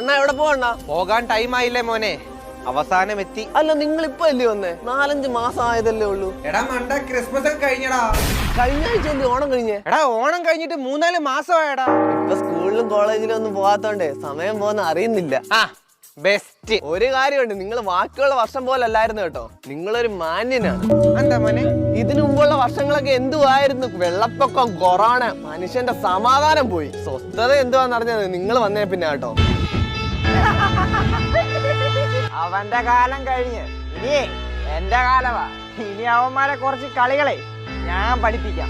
അണ്ണ എവിടെ പോകണ്ട? പോകാൻ ടൈം ആയില്ലേ മോനെ, അവസാനം എത്തി. അല്ല നിങ്ങൾ ഇപ്പൊ അല്ലേ വന്നേ? 4-5 മാസം ആയതല്ലേ ഉള്ളൂ. എടാ മണ്ട, ക്രിസ്മസ് ഒക്കെ കഴിഞ്ഞടാ. കഴിഞ്ഞ ആഴ്ച അല്ലേ ഓണം കഴിഞ്ഞേ? എടാ ഓണം കഴിഞ്ഞിട്ട് 3-4 മാസമായടാ. ഇപ്പൊ സ്കൂളിലും കോളേജിലും ഒന്നും പോകാത്തോണ്ടേ സമയം പോകുന്ന അറിയുന്നില്ല. ആ ബെസ്റ്റ്. ഒരു കാര്യമുണ്ട്, നിങ്ങൾ ബാക്കിയുള്ള വർഷം പോലെ അല്ലായിരുന്നു കേട്ടോ. നിങ്ങളൊരു മാന്യനാണ്. എന്താ മോനെ? ഇതിനു മുമ്പുള്ള വർഷങ്ങളൊക്കെ എന്തുവായിരുന്നു? വെള്ളപ്പൊക്കം, കൊറോണ, മനുഷ്യന്റെ സമാധാനം പോയി. സ്വസ്ഥത എന്തുവാന്ന് അറിഞ്ഞത് നിങ്ങൾ വന്നേ പിന്നെ കേട്ടോ. അവന്റെ കാലം കഴിഞ്ഞ് ഇനി എന്റെ കാലമാ. ഇനി അവന്മാരെ കുറച്ച് കളികളെ ഞാൻ പഠിപ്പിക്കാം.